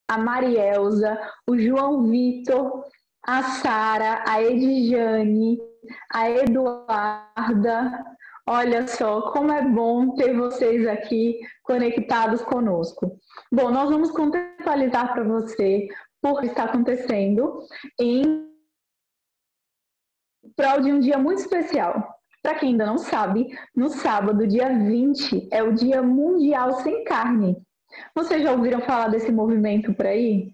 a Marielza, o João Vitor, a Sara, a Edjane, a Eduarda. Olha só como é bom ter vocês aqui conectados conosco. Bom, nós vamos contextualizar para você por que está acontecendo em prol de um dia muito especial. Para quem ainda não sabe, no sábado, dia 20, é o Dia Mundial Sem Carne. Vocês já ouviram falar desse movimento por aí?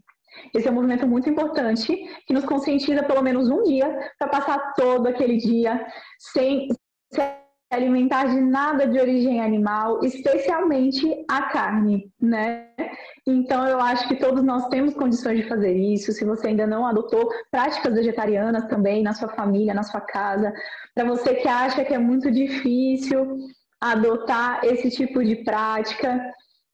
Esse é um movimento muito importante que nos conscientiza pelo menos um dia para passar todo aquele dia sem se alimentar de nada de origem animal, especialmente a carne, né? Então eu acho que todos nós temos condições de fazer isso. Se você ainda não adotou práticas vegetarianas também na sua família, na sua casa, para você que acha que é muito difícil adotar esse tipo de prática,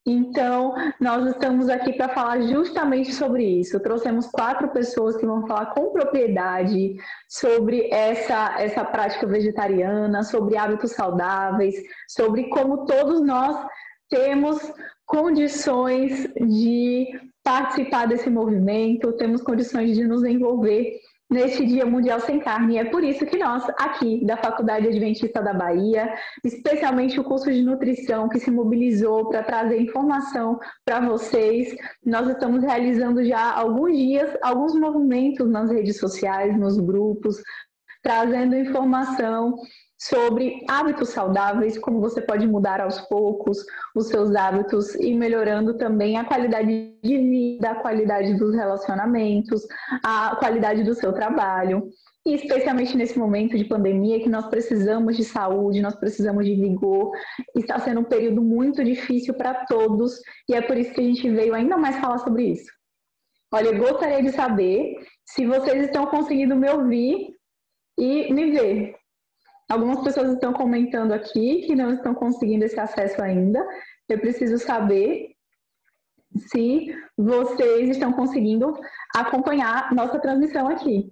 então, nós estamos aqui para falar justamente sobre isso. Trouxemos 4 pessoas que vão falar com propriedade sobre essa prática vegetariana, sobre hábitos saudáveis, sobre como todos nós temos condições de participar desse movimento, temos condições de nos envolver neste Dia Mundial Sem Carne. E é por isso que nós, aqui da Faculdade Adventista da Bahia, especialmente o curso de nutrição que se mobilizou para trazer informação para vocês, nós estamos realizando já há alguns dias, alguns movimentos nas redes sociais, nos grupos, trazendo informação sobre hábitos saudáveis, como você pode mudar aos poucos os seus hábitos e melhorando também a qualidade de vida, a qualidade dos relacionamentos, a qualidade do seu trabalho. E especialmente nesse momento de pandemia que nós precisamos de saúde, nós precisamos de vigor, está sendo um período muito difícil para todos e é por isso que a gente veio ainda mais falar sobre isso. Olha, eu gostaria de saber se vocês estão conseguindo me ouvir e me ver. Algumas pessoas estão comentando aqui que não estão conseguindo esse acesso ainda. Eu preciso saber se vocês estão conseguindo acompanhar nossa transmissão aqui.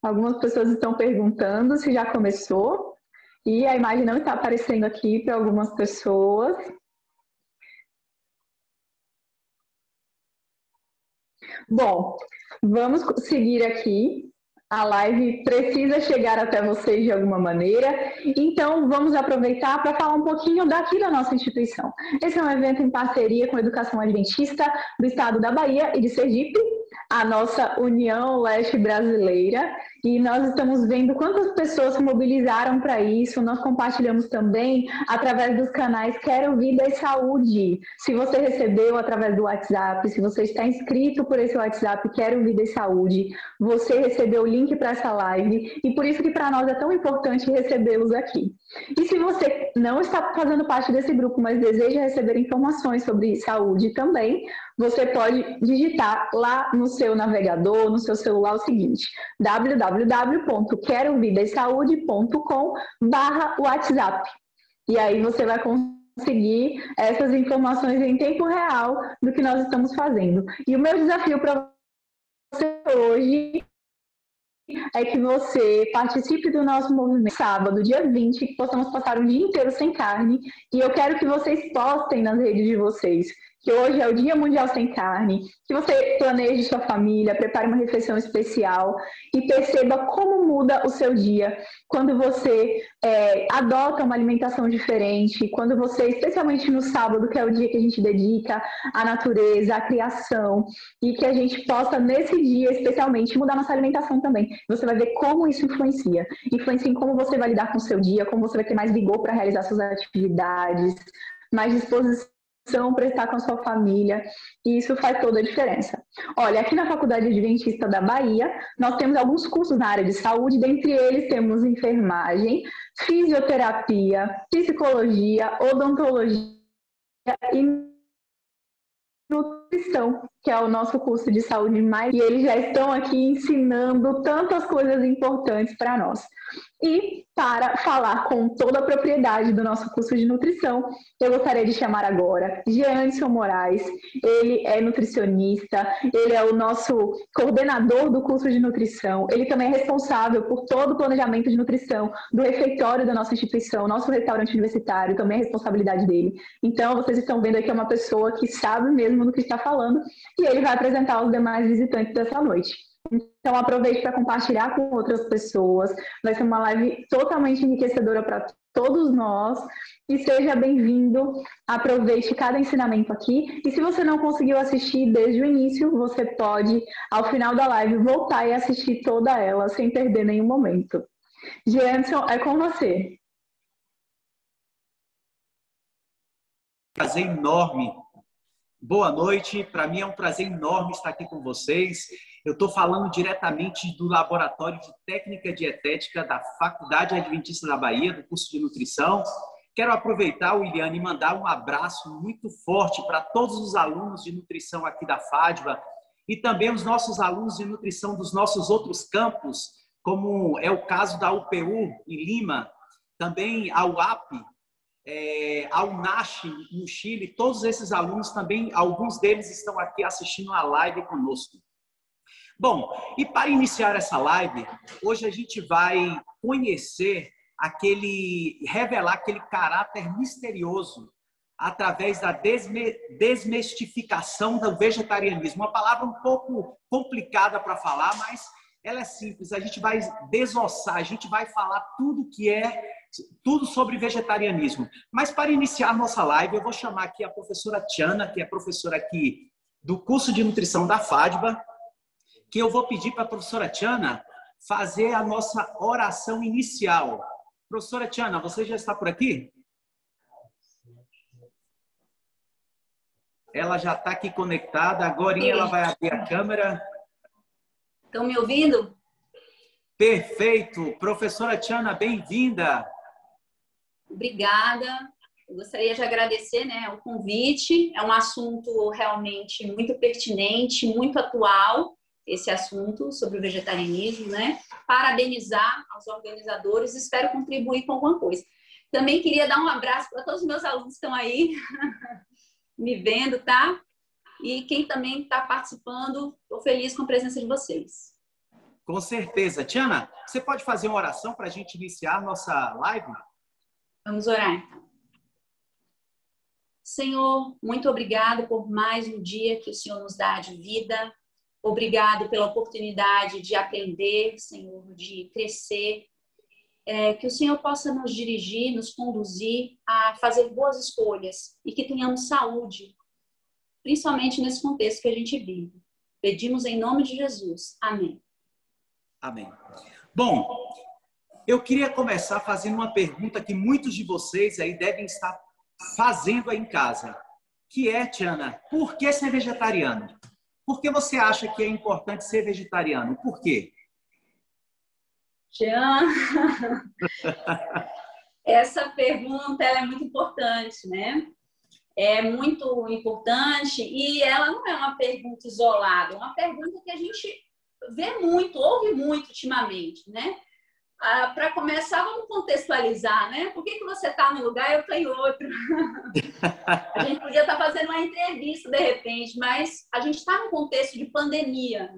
Algumas pessoas estão perguntando se já começou e a imagem não está aparecendo aqui para algumas pessoas. Bom, vamos seguir aqui. A live precisa chegar até vocês de alguma maneira, então vamos aproveitar para falar um pouquinho daqui da nossa instituição. Esse é um evento em parceria com a Educação Adventista do Estado da Bahia e de Sergipe, a nossa União Leste Brasileira, e nós estamos vendo quantas pessoas se mobilizaram para isso. Nós compartilhamos também através dos canais Quero Vida e Saúde. Se você recebeu através do WhatsApp, se você está inscrito por esse WhatsApp Quero Vida e Saúde, você recebeu o link para essa live e por isso que para nós é tão importante recebê-los aqui. E se você não está fazendo parte desse grupo, mas deseja receber informações sobre saúde também, você pode digitar lá no seu navegador, no seu celular, o seguinte: www.querovidasaude.com/WhatsApp. E aí você vai conseguir essas informações em tempo real do que nós estamos fazendo. E o meu desafio para você hoje é que você participe do nosso movimento sábado, dia 20, que possamos passar um dia inteiro sem carne. E eu quero que vocês postem nas redes de vocês que hoje é o Dia Mundial Sem Carne, que você planeje sua família, prepare uma refeição especial e perceba como muda o seu dia quando você adota uma alimentação diferente, quando você, especialmente no sábado, que é o dia que a gente dedica à natureza, à criação, e que a gente possa, nesse dia, especialmente, mudar nossa alimentação também. Você vai ver como isso influencia. Influencia em como você vai lidar com o seu dia, como você vai ter mais vigor para realizar suas atividades, mais disposição para estar com a sua família, e isso faz toda a diferença. Olha, aqui na Faculdade Adventista da Bahia, nós temos alguns cursos na área de saúde, dentre eles temos enfermagem, fisioterapia, psicologia, odontologia e nutrição. que é o nosso curso de saúde mais, e eles já estão aqui ensinando tantas coisas importantes para nós. E para falar com toda a propriedade do nosso curso de nutrição, eu gostaria de chamar agora Jeanson Moraes. Ele é nutricionista, ele é o nosso coordenador do curso de nutrição, ele também é responsável por todo o planejamento de nutrição do refeitório da nossa instituição, nosso restaurante universitário, também é responsabilidade dele. Então, vocês estão vendo aqui uma pessoa que sabe mesmo do que está falando, e ele vai apresentar os demais visitantes dessa noite. Então, aproveite para compartilhar com outras pessoas. Vai ser uma live totalmente enriquecedora para todos nós. E seja bem-vindo. Aproveite cada ensinamento aqui. E se você não conseguiu assistir desde o início, você pode, ao final da live, voltar e assistir toda ela, sem perder nenhum momento. Jeanson, é com você. Prazer enorme. Boa noite. Para mim é um prazer enorme estar aqui com vocês. Eu estou falando diretamente do Laboratório de Técnica Dietética da Faculdade Adventista da Bahia, do curso de Nutrição. Quero aproveitar, Williane, e mandar um abraço muito forte para todos os alunos de nutrição aqui da FADBA e também os nossos alunos de nutrição dos nossos outros campos, como é o caso da UPU em Lima, também a UAP, a UNACH no Chile. Todos esses alunos também, alguns deles estão aqui assistindo a live conosco. Bom, e para iniciar essa live, hoje a gente vai revelar aquele caráter misterioso através da desmistificação do vegetarianismo. Uma palavra um pouco complicada para falar, mas ela é simples. A gente vai desossar, a gente vai falar tudo sobre vegetarianismo. Mas para iniciar nossa live, eu vou chamar aqui a professora Tiana, que é professora aqui do curso de nutrição da FADBA, que eu vou pedir para a professora Tiana fazer a nossa oração inicial. Professora Tiana, você já está por aqui? Ela já está aqui conectada. Agora ela vai abrir a câmera. Estão me ouvindo? Perfeito. Professora Tiana, bem-vinda. Obrigada. Eu gostaria de agradecer, o convite. É um assunto realmente muito pertinente, muito atual, esse assunto sobre o vegetarianismo, Parabenizar aos organizadores, espero contribuir com alguma coisa. Também queria dar um abraço para todos os meus alunos que estão aí me vendo, tá? E quem também está participando, estou feliz com a presença de vocês. Com certeza. Tiana, você pode fazer uma oração para a gente iniciar a nossa live? Vamos orar, então. Senhor, muito obrigado por mais um dia que o Senhor nos dá de vida. Obrigado pela oportunidade de aprender, Senhor, de crescer. Que o Senhor possa nos dirigir, nos conduzir a fazer boas escolhas e que tenhamos saúde, principalmente nesse contexto que a gente vive. Pedimos em nome de Jesus. Amém. Amém. Bom, eu queria começar fazendo uma pergunta que muitos de vocês aí devem estar fazendo aí em casa, que é, Tiana, por que ser vegetariano? Por que você acha que é importante ser vegetariano? Por quê? Jean, essa pergunta ela é muito importante, É muito importante e ela não é uma pergunta isolada, é uma pergunta que a gente vê muito, ouve muito ultimamente, Para começar, vamos contextualizar, Por que você está num lugar e eu estou em outro? A gente podia estar fazendo uma entrevista de repente, mas a gente está num contexto de pandemia,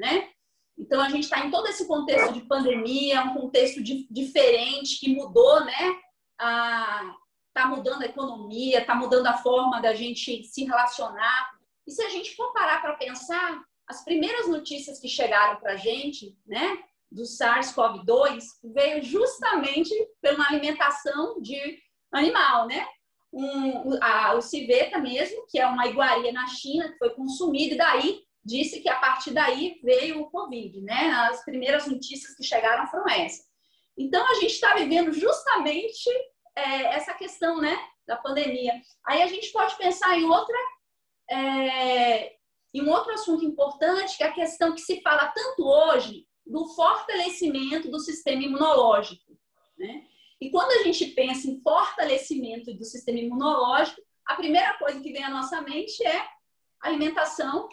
Então, a gente está em todo esse contexto de pandemia, um contexto diferente que mudou, Está mudando a economia, está mudando a forma da gente se relacionar. E se a gente for parar para pensar, as primeiras notícias que chegaram para a gente, do SARS-CoV-2, veio justamente por uma alimentação de animal, O civeta mesmo, que é uma iguaria na China, que foi consumida, e daí disse que a partir daí veio o Covid, As primeiras notícias que chegaram foram essas. Então, a gente está vivendo justamente essa questão, da pandemia. Aí a gente pode pensar em um outro assunto importante, que é a questão que se fala tanto hoje do fortalecimento do sistema imunológico, E quando a gente pensa em fortalecimento do sistema imunológico, a primeira coisa que vem à nossa mente é alimentação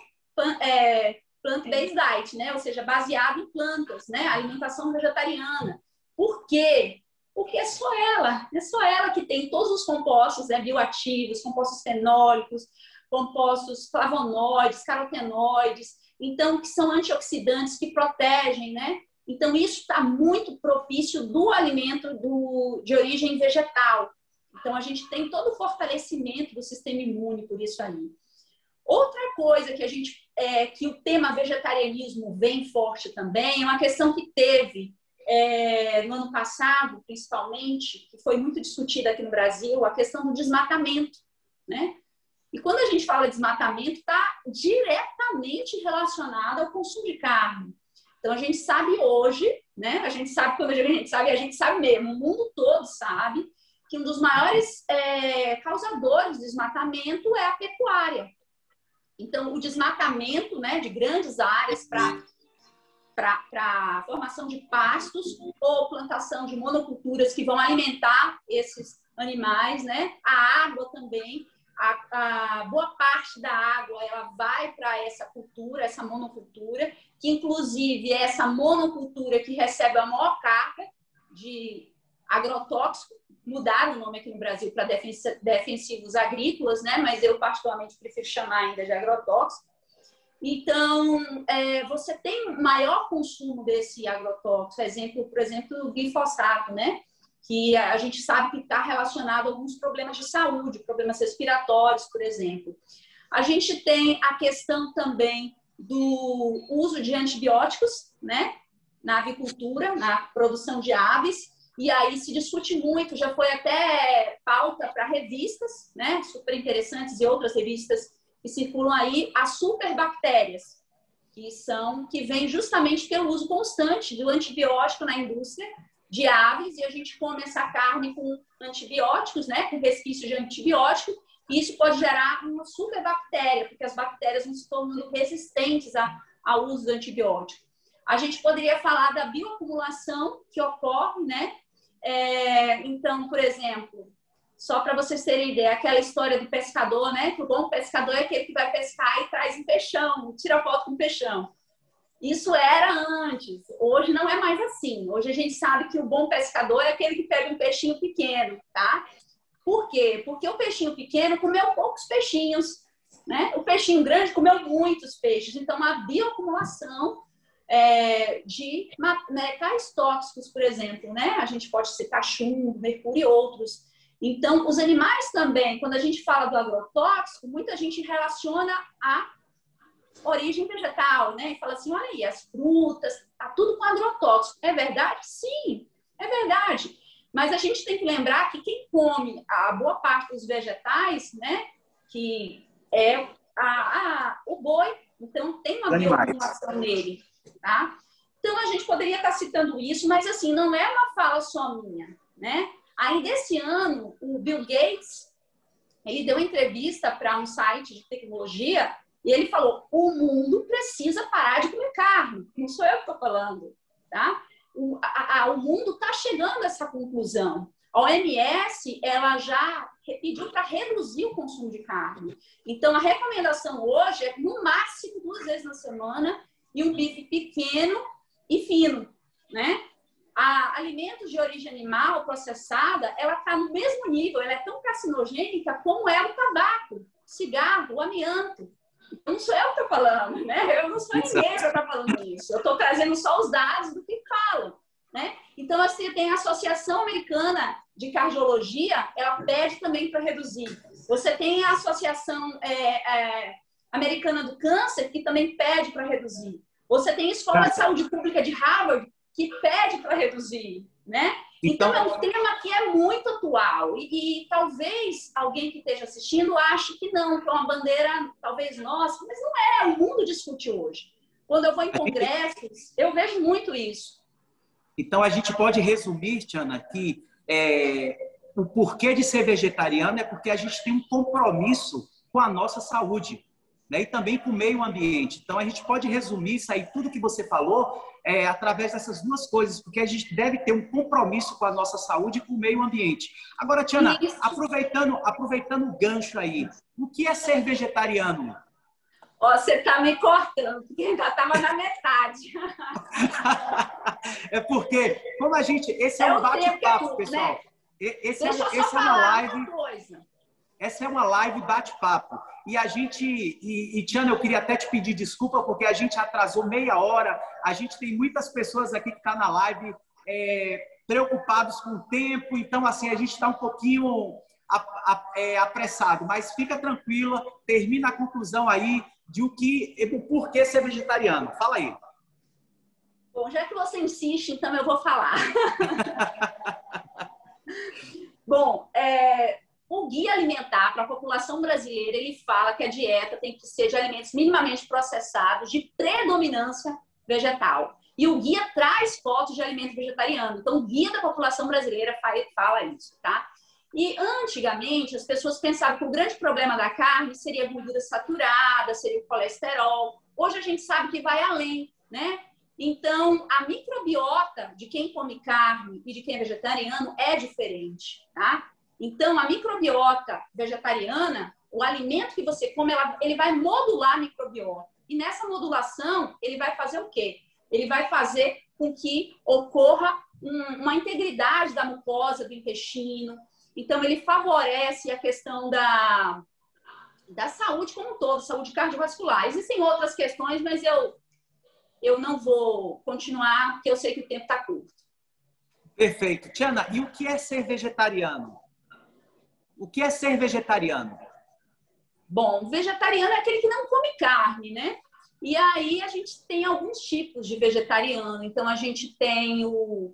plant-based diet, né? Ou seja, baseado em plantas, né? Alimentação vegetariana. Por quê? Porque é só ela que tem todos os compostos, né, bioativos, compostos fenólicos, compostos flavonoides, carotenoides, então, que são antioxidantes que protegem, né? Então, isso está muito propício do alimento de origem vegetal. Então, a gente tem todo o fortalecimento do sistema imune por isso aí. Outra coisa que o tema vegetarianismo vem forte também é uma questão que teve no ano passado, principalmente, que foi muito discutida aqui no Brasil, a questão do desmatamento, né? E quando a gente fala de desmatamento, está diretamente relacionado ao consumo de carne. Então, a gente sabe hoje, né? A gente sabe, quando a gente sabe mesmo, o mundo todo sabe que um dos maiores causadores de desmatamento é a pecuária. Então, o desmatamento, né, de grandes áreas para formação de pastos ou plantação de monoculturas que vão alimentar esses animais, né? A água também, a boa parte da água ela vai para essa cultura, essa monocultura, que inclusive é essa monocultura que recebe a maior carga de agrotóxico, mudaram o nome aqui no Brasil para defensivos agrícolas, né? Mas eu particularmente prefiro chamar ainda de agrotóxico. Então, você tem maior consumo desse agrotóxico, por exemplo, o glifosato, né? Que a gente sabe que está relacionado a alguns problemas de saúde, problemas respiratórios, por exemplo. A gente tem a questão também do uso de antibióticos, né? Na avicultura, na produção de aves, e aí se discute muito, já foi até pauta para revistas, né? Super interessantes e outras revistas que circulam aí, as superbactérias, que vêm justamente pelo uso constante do antibiótico na indústria de aves, e a gente come essa carne com antibióticos, né, com resquício de antibiótico, e isso pode gerar uma superbactéria, porque as bactérias vão se tornando resistentes ao uso do antibiótico. A gente poderia falar da bioacumulação que ocorre, né? Então, por exemplo, só para vocês terem ideia, aquela história do pescador, né? Que o bom pescador é aquele que vai pescar e traz um peixão, tira foto com um peixão. Isso era antes, hoje não é mais assim. Hoje a gente sabe que o bom pescador é aquele que pega um peixinho pequeno, tá? Por quê? Porque o peixinho pequeno comeu poucos peixinhos, né? O peixinho grande comeu muitos peixes. Então, a bioacumulação de metais tóxicos, por exemplo, né? A gente pode citar chumbo, mercúrio e outros. Então, os animais também, quando a gente fala do agrotóxico, muita gente relaciona a origem vegetal, né? E fala assim, olha aí, as frutas, tá tudo com agrotóxico. É verdade? Sim, é verdade. Mas a gente tem que lembrar que quem come a boa parte dos vegetais, né? Que é o boi, então tem uma bioacumulação nele, tá? Então, a gente poderia estar citando isso, mas assim, não é uma fala só minha, né? Ainda esse ano, o Bill Gates, ele deu entrevista para um site de tecnologia e ele falou, o mundo precisa parar de comer carne. Não sou eu que estou falando, tá? O mundo está chegando a essa conclusão. A OMS, ela já pediu para reduzir o consumo de carne. Então, a recomendação hoje é, no máximo, 2 vezes na semana e um bife pequeno e fino, né? Alimentos de origem animal processada, ela está no mesmo nível, ela é tão carcinogênica como é o tabaco, o cigarro, o amianto. Não sou eu que estou falando, né? Eu não sou ninguém para estar falando isso. Eu estou trazendo só os dados do que falam, né? Então, assim, tem a Associação Americana de Cardiologia, ela pede também para reduzir. Você tem a Associação Americana do Câncer, que também pede para reduzir. Você tem a Escola de Saúde Pública de Harvard, que pede para reduzir, né? Então, é um tema que é muito atual e talvez alguém que esteja assistindo ache que não, que é uma bandeira talvez nossa, mas não é, o mundo discute hoje. Quando eu vou em congressos, eu vejo muito isso. Então, a gente pode resumir, Tiana, que o porquê de ser vegetariano é porque a gente tem um compromisso com a nossa saúde, né? E também com o meio ambiente. Então, a gente pode resumir isso aí, tudo que você falou, através dessas duas coisas, porque a gente deve ter um compromisso com a nossa saúde e com o meio ambiente. Agora, Tiana, aproveitando o gancho aí, o que é ser vegetariano? Ó, você está me cortando, porque ainda estava na metade. É porque, como a gente... Esse é um bate-papo, pessoal. Né? Essa é uma live... Essa é uma live bate-papo. E a gente... E, Tiana, eu queria até te pedir desculpa, porque a gente atrasou meia hora. A gente tem muitas pessoas aqui que estão na live preocupados com o tempo. Então, assim, a gente está um pouquinho apressado. Mas fica tranquila, termina a conclusão aí do porquê ser vegetariano. Fala aí. Bom, já que você insiste, então eu vou falar. Bom, o Guia Alimentar para a População Brasileira, ele fala que a dieta tem que ser de alimentos minimamente processados, de predominância vegetal. E o guia traz fotos de alimento vegetariano. Então, o Guia da População Brasileira fala isso, tá? E antigamente as pessoas pensavam que o grande problema da carne seria a gordura saturada, seria o colesterol. Hoje a gente sabe que vai além, né? Então, a microbiota de quem come carne e de quem é vegetariano é diferente, tá? Então, a microbiota vegetariana, o alimento que você come, ele vai modular a microbiota. E nessa modulação, ele vai fazer o quê? Ele vai fazer com que ocorra uma integridade da mucosa do intestino. Então, ele favorece a questão da saúde como um todo, saúde cardiovascular. Existem outras questões, mas eu não vou continuar, porque eu sei que o tempo está curto. Perfeito. Tiana, e o que é ser vegetariano? O que é ser vegetariano? Bom, vegetariano é aquele que não come carne, né? E aí a gente tem alguns tipos de vegetariano. Então, a gente tem o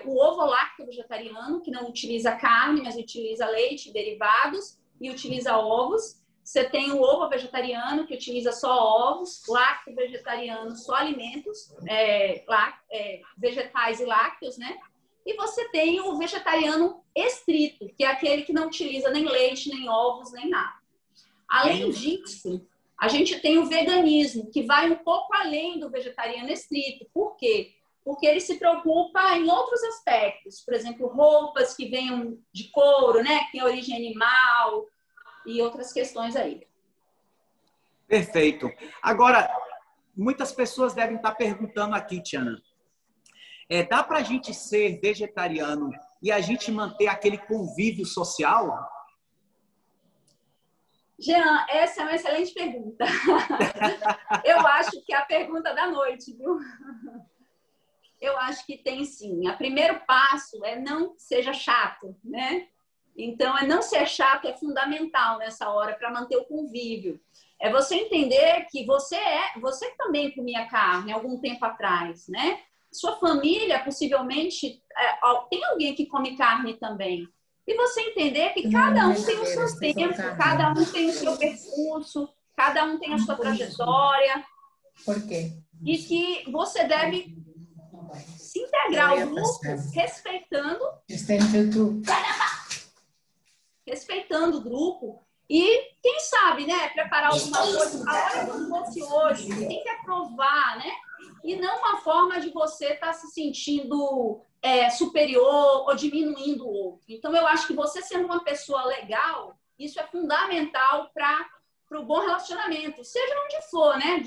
ovo-lacto vegetariano, que não utiliza carne, mas utiliza leite, derivados e utiliza ovos. Você tem o ovo vegetariano, que utiliza só ovos, lacto vegetariano, só alimentos, vegetais e lácteos, né? E você tem o vegetariano estrito, que é aquele que não utiliza nem leite, nem ovos, nem nada. Além disso, a gente tem o veganismo, que vai um pouco além do vegetariano estrito. Por quê? Porque ele se preocupa em outros aspectos. Por exemplo, roupas que venham de couro, né? Que tem origem animal e outras questões aí. Perfeito. Agora, muitas pessoas devem estar perguntando aqui, Tiana. Dá para a gente ser vegetariano e a gente manter aquele convívio social? Jean, essa é uma excelente pergunta. Eu acho que é a pergunta da noite, viu? Eu acho que tem sim. O primeiro passo é não seja chato, né? Então, não ser chato é fundamental nessa hora para manter o convívio. É você entender que você também comia carne algum tempo atrás, né? Sua família, possivelmente, tem alguém que come carne também. E você entender que cada um tem o seu tempo, cada um tem o seu percurso, cada um tem a sua trajetória. Por quê? E que você deve se integrar ao grupo respeitando o grupo e, quem sabe, né, preparar alguma coisa. A hora que fosse hoje, tem que aprovar, né? E não uma forma de você estar se sentindo superior ou diminuindo o outro. Então, eu acho que você sendo uma pessoa legal, isso é fundamental para o bom relacionamento, seja onde for, né?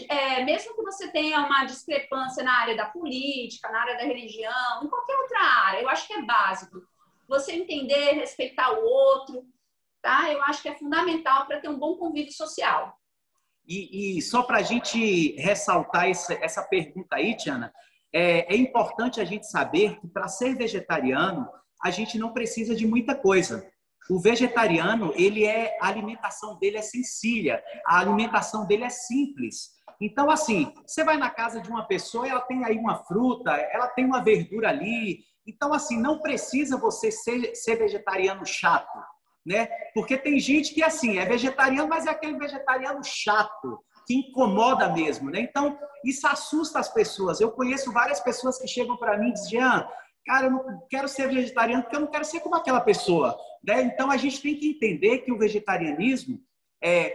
Mesmo que você tenha uma discrepância na área da política, na área da religião, em qualquer outra área, eu acho que é básico. Você entender, respeitar o outro, tá? Eu acho que é fundamental para ter um bom convívio social. E só para a gente ressaltar essa pergunta aí, Tiana, é importante a gente saber que para ser vegetariano, a gente não precisa de muita coisa. O vegetariano, a alimentação dele é sencilla, a alimentação dele é simples. Então, assim, você vai na casa de uma pessoa, ela tem aí uma fruta, ela tem uma verdura ali. Então, assim, não precisa você ser vegetariano chato, né? Porque tem gente que, assim, é vegetariano, mas é aquele vegetariano chato, que incomoda mesmo, né? Então, isso assusta as pessoas. Eu conheço várias pessoas que chegam para mim e dizem, Jean, cara, eu não quero ser vegetariano porque eu não quero ser como aquela pessoa, né? Então, a gente tem que entender que o vegetarianismo,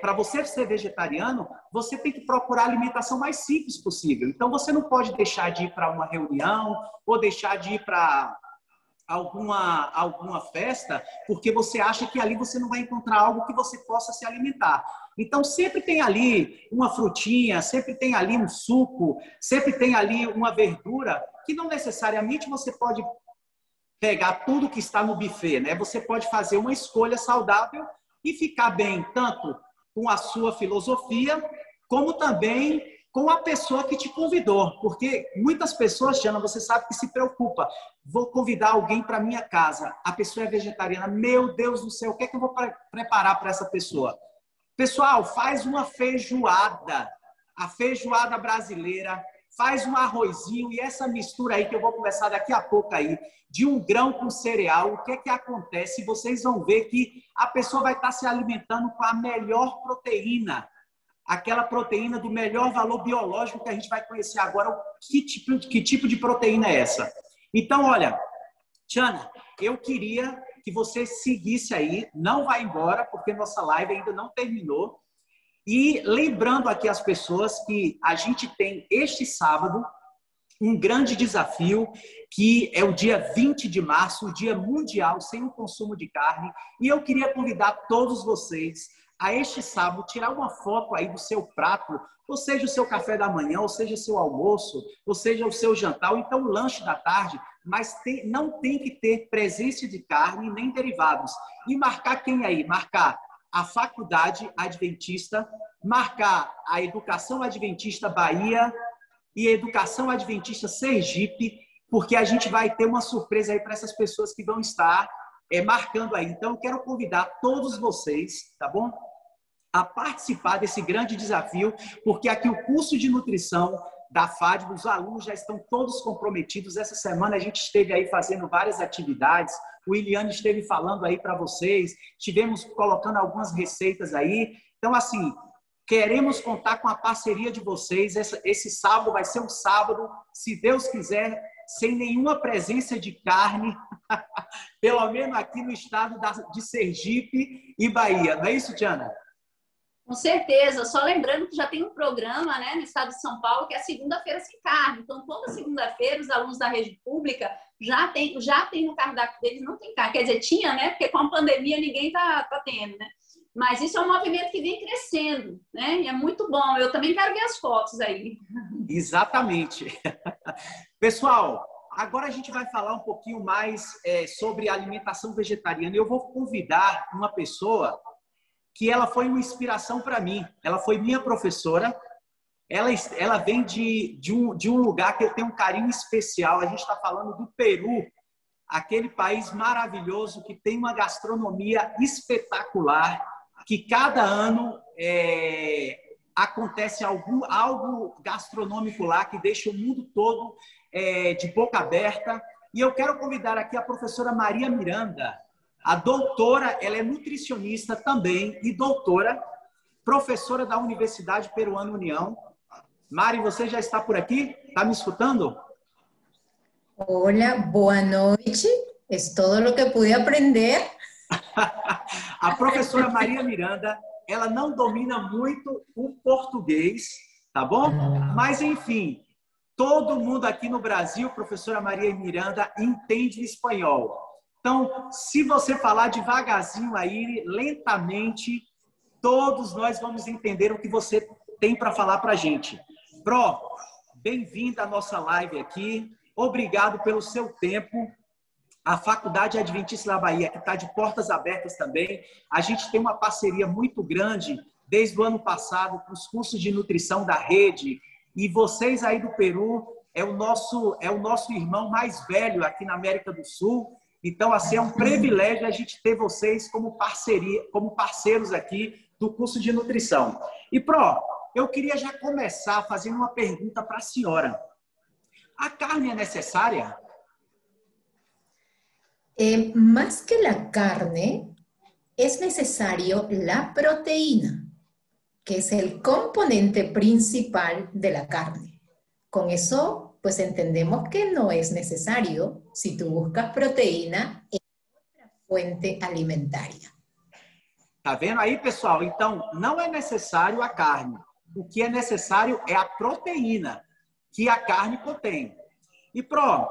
para você ser vegetariano, você tem que procurar a alimentação mais simples possível. Então, você não pode deixar de ir para uma reunião ou deixar de ir para alguma festa porque você acha que ali você não vai encontrar algo que você possa se alimentar. Então, sempre tem ali uma frutinha, sempre tem ali um suco, sempre tem ali uma verdura, que não necessariamente você pode pegar tudo que está no buffet, né? Você pode fazer uma escolha saudável e ficar bem, tanto com a sua filosofia, como também com a pessoa que te convidou. Porque muitas pessoas, Tiana, você sabe que se preocupa. Vou convidar alguém para minha casa. A pessoa é vegetariana. Meu Deus do céu, o que é que eu vou preparar para essa pessoa? Pessoal, faz uma feijoada. A feijoada brasileira. Faz um arrozinho e essa mistura aí que eu vou conversar daqui a pouco aí, de um grão com cereal, o que é que acontece? Vocês vão ver que a pessoa vai estar se alimentando com a melhor proteína, aquela proteína do melhor valor biológico que a gente vai conhecer agora. Que tipo de proteína é essa? Então, olha, Tiana, eu queria que você seguisse aí, não vai embora, porque nossa live ainda não terminou. E lembrando aqui as pessoas que a gente tem este sábado um grande desafio, que é o dia 20 de março, o Dia Mundial Sem o Consumo de Carne. E eu queria convidar todos vocês a este sábado tirar uma foto aí do seu prato, ou seja, o seu café da manhã, ou seja, o seu almoço, ou seja, o seu jantar, ou então o lanche da tarde, mas não tem que ter presença de carne nem derivados. E marcar quem aí? Marcar a Faculdade Adventista, marcar a Educação Adventista Bahia e a Educação Adventista Sergipe, porque a gente vai ter uma surpresa aí para essas pessoas que vão estar marcando aí. Então, eu quero convidar todos vocês, tá bom? A participar desse grande desafio, porque aqui o curso de nutrição da FADB, os alunos já estão todos comprometidos. Essa semana a gente esteve aí fazendo várias atividades, o Iliane esteve falando aí para vocês, estivemos colocando algumas receitas aí. Então, assim, queremos contar com a parceria de vocês. Esse sábado vai ser um sábado, se Deus quiser, sem nenhuma presença de carne, pelo menos aqui no estado de Sergipe e Bahia. Não é isso, Tiana? Com certeza. Só lembrando que já tem um programa, né, no estado de São Paulo, que é a segunda-feira sem carne. Então, toda segunda-feira, os alunos da rede pública já tem no cardápio deles, não tem carne. Quer dizer, tinha, né? Porque com a pandemia ninguém tá tendo, né? Mas isso é um movimento que vem crescendo, né? E é muito bom. Eu também quero ver as fotos aí. Exatamente. Pessoal, agora a gente vai falar um pouquinho mais sobre alimentação vegetariana. Eu vou convidar uma pessoa que ela foi uma inspiração para mim. Ela foi minha professora. Ela vem de um lugar que eu tenho um carinho especial. A gente está falando do Peru, aquele país maravilhoso que tem uma gastronomia espetacular, que cada ano acontece algo gastronômico lá que deixa o mundo todo de boca aberta. E eu quero convidar aqui a professora Maria Miranda, a doutora, ela é nutricionista também e doutora, professora da Universidade Peruana União. Mari, você já está por aqui? Está me escutando? Hola, boa noite. É todo o que pude aprender. A professora Maria Miranda, ela não domina muito o português, tá bom? Mas, enfim, todo mundo aqui no Brasil, professora Maria Miranda, entende espanhol. Então, se você falar devagarzinho aí, lentamente, todos nós vamos entender o que você tem para falar para a gente. Pro, bem-vinda à nossa live aqui. Obrigado pelo seu tempo. A Faculdade Adventista da Bahia, que está de portas abertas também. A gente tem uma parceria muito grande desde o ano passado com os cursos de nutrição da rede. E vocês aí do Peru é o nosso irmão mais velho aqui na América do Sul. Então, assim, é um privilégio a gente ter vocês como parceiros aqui do curso de nutrição. E, Pro, eu queria já começar fazendo uma pergunta para a senhora. A carne é necessária? Más que la carne, es necesario la proteína, que es el componente principal de la carne. Con eso, pues entendemos que no es necesario si tú buscas proteína en otra fuente alimentaria. Tá vendo aí, pessoal? Então, não é necessário a carne. O que é necessário é a proteína que a carne contém. E, Pro,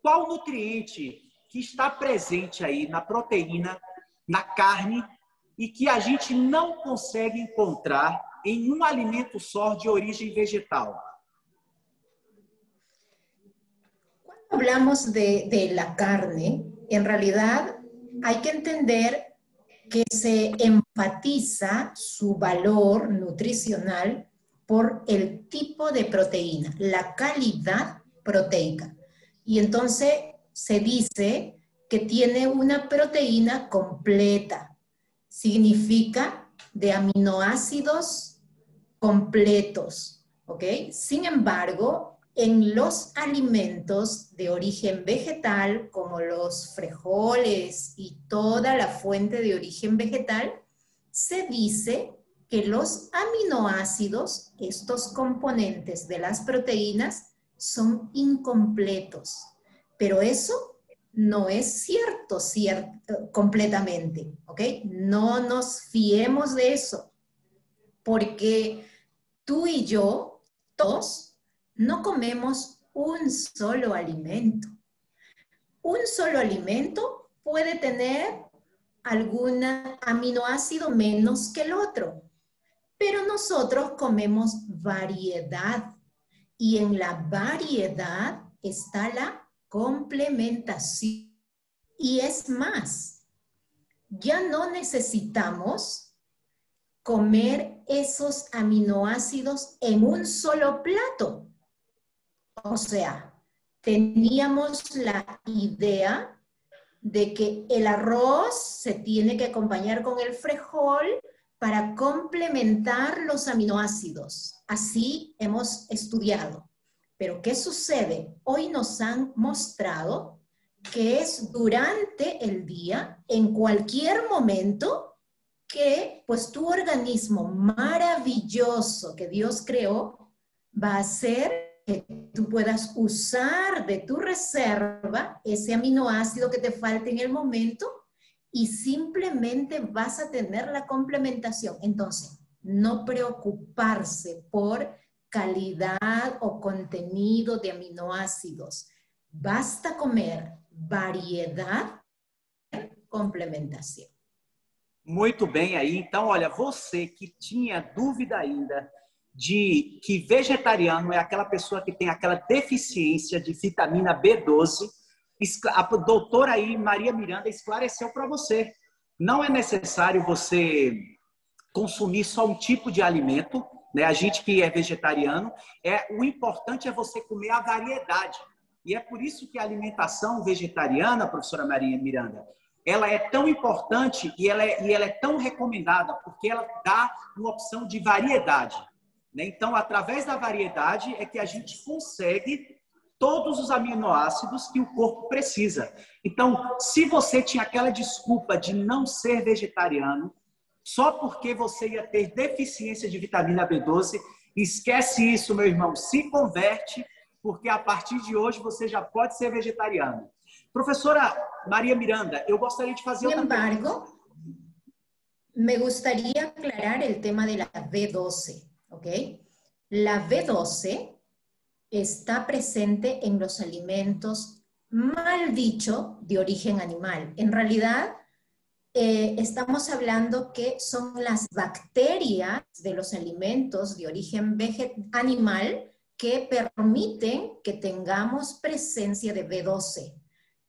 qual nutriente que está presente aí na proteína, na carne, e que a gente não consegue encontrar em um alimento só de origem vegetal? Cuando hablamos de la carne, en realidad hay que entender que se enfatiza su valor nutricional por el tipo de proteína, la calidad proteica. Y entonces se dice que tiene una proteína completa. Significa de aminoácidos completos, ¿ok? Sin embargo, en los alimentos de origen vegetal, como los frijoles y toda la fuente de origen vegetal, se dice que los aminoácidos, estos componentes de las proteínas, son incompletos. Pero eso no es cierto completamente, ¿ok? No nos fiemos de eso, porque tú y yo, todos, no comemos un solo alimento. Un solo alimento puede tener algún aminoácido menos que el otro, pero nosotros comemos variedad, y en la variedad está la complementación. Y es más, ya no necesitamos comer esos aminoácidos en un solo plato. O sea, teníamos la idea de que el arroz se tiene que acompañar con el frijol para complementar los aminoácidos. Así hemos estudiado. Pero ¿qué sucede? Hoy nos han mostrado que es durante el día, en cualquier momento, que pues tu organismo maravilloso que Dios creó va a hacer que tú puedas usar de tu reserva ese aminoácido que te falta en el momento y simplemente vas a tener la complementación. Entonces, no preocuparse por calidad o contenido de aminoácidos. Basta comer variedad, complementação. Muito bem aí. Então, olha, você que tinha dúvida ainda de que vegetariano é aquela pessoa que tem aquela deficiência de vitamina B12, a doutora aí, Maria Miranda, esclareceu para você. Não é necessário você consumir só um tipo de alimento, né? A gente que é vegetariano, o importante é você comer a variedade. E é por isso que a alimentação vegetariana, professora Maria Miranda, ela é tão importante e ela é tão recomendada, porque ela dá uma opção de variedade, né? Então, através da variedade é que a gente consegue todos os aminoácidos que o corpo precisa. Então, se você tinha aquela desculpa de não ser vegetariano, só porque você ia ter deficiência de vitamina B12, esquece isso, meu irmão, se converte, porque a partir de hoje você já pode ser vegetariano. Professora Maria Miranda, eu gostaria de fazer... Sin embargo, me gustaría aclarar el tema de la B12, ¿ok? La B12 está presente en los alimentos, mal dicho, de origen animal. En realidad, estamos hablando que son las bacterias de los alimentos de origen animal que permiten que tengamos presencia de B12.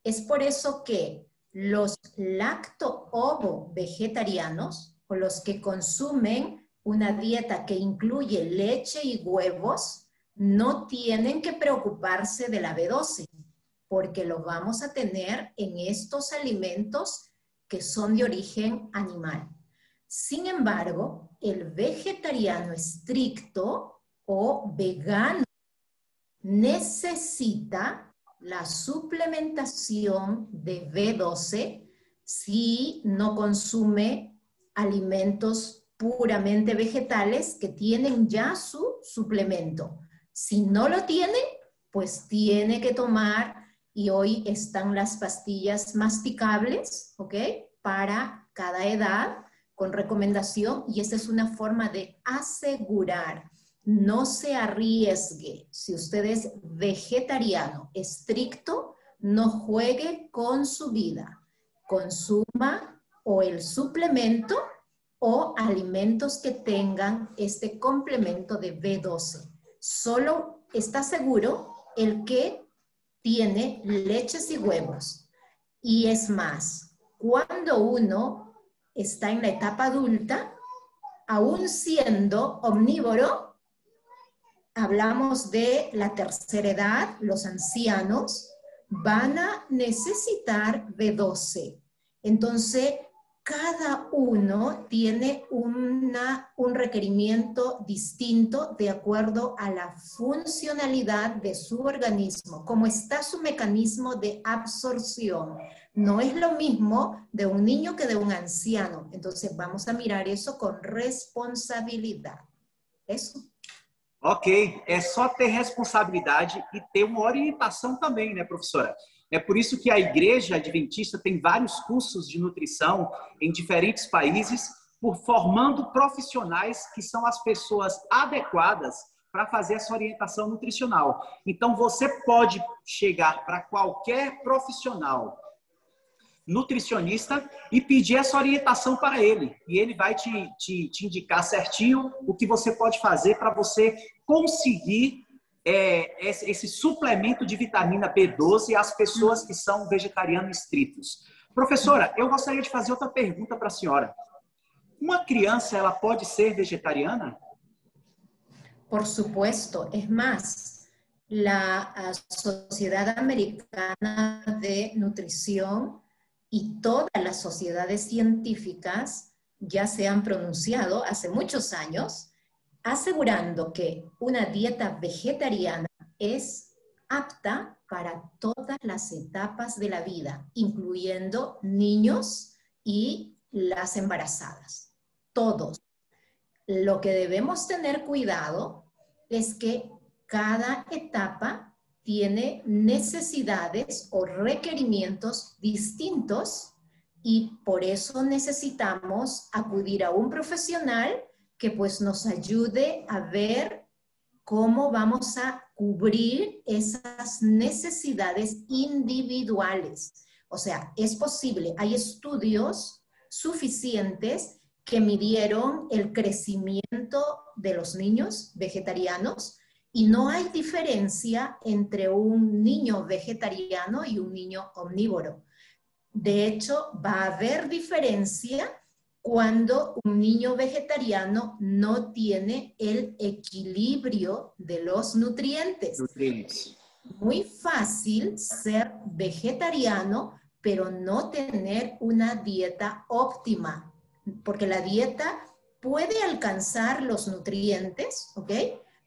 Es por eso que los lacto-ovo vegetarianos, o los que consumen una dieta que incluye leche y huevos, no tienen que preocuparse de la B12, porque lo vamos a tener en estos alimentos que son de origen animal. Sin embargo, el vegetariano estricto o vegano necesita la suplementación de B12 si no consume alimentos puramente vegetales que tienen ya su suplemento. Si no lo tiene, pues tiene que tomar, y hoy están las pastillas masticables, ¿ok? Para cada edad, con recomendación, y esa es una forma de asegurar. No se arriesgue. Si usted es vegetariano estricto, no juegue con su vida. Consuma o el suplemento o alimentos que tengan este complemento de B12. Solo está seguro el que tiene leches y huevos. Y es más, cuando uno está en la etapa adulta, aún siendo omnívoro, hablamos de la tercera edad, los ancianos van a necesitar B12. Entonces, cada uno tiene un requerimiento distinto de acuerdo a la funcionalidad de su organismo, cómo está su mecanismo de absorción. No es lo mismo de un niño que de un anciano. Entonces vamos a mirar eso con responsabilidad. Eso. Ok, é só ter responsabilidade e ter uma orientação também, né, professora? É por isso que a Igreja Adventista tem vários cursos de nutrição em diferentes países, formando profissionais que são as pessoas adequadas para fazer essa orientação nutricional. Então, você pode chegar para qualquer profissional nutricionista e pedir essa orientação para ele. E ele vai te indicar certinho o que você pode fazer para você conseguir esse suplemento de vitamina B12 às pessoas que são vegetarianos estritos. Professora, eu gostaria de fazer outra pergunta para a senhora. Uma criança, ela pode ser vegetariana? Por supuesto. Es más, la Sociedad Americana de Nutrición y todas las sociedades científicas ya se han pronunciado hace muchos años asegurando que una dieta vegetariana es apta para todas las etapas de la vida, incluyendo niños y las embarazadas. Todos. Lo que debemos tener cuidado es que cada etapa tiene necesidades o requerimientos distintos y por eso necesitamos acudir a un profesional que pues nos ayude a ver cómo vamos a cubrir esas necesidades individuales. O sea, es posible, hay estudios suficientes que midieron el crecimiento de los niños vegetarianos y no hay diferencia entre un niño vegetariano y un niño omnívoro. De hecho, va a haber diferencia cuando un niño vegetariano no tiene el equilibrio de los nutrientes. Muy fácil ser vegetariano, pero no tener una dieta óptima, porque la dieta puede alcanzar los nutrientes, ¿ok?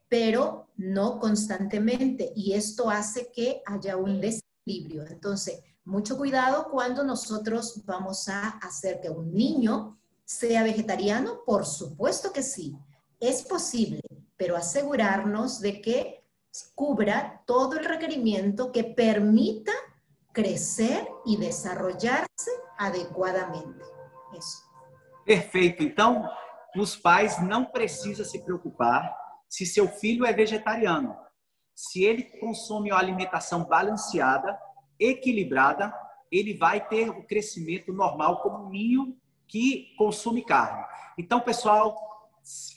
Pero no constantemente, y esto hace que haya un desequilibrio. Entonces, mucho cuidado cuando nosotros vamos a hacer que un niño sea vegetariano. Por supuesto que sí, es posible, pero asegurarnos de que cubra todo el requerimiento que permita crecer e desarrollarse adequadamente. Isso. Perfeito. Então, os pais não precisam se preocupar se seu filho é vegetariano. Se ele consome uma alimentação balanceada, equilibrada, ele vai ter o crescimento normal como um ninho que consome carne. Então, pessoal,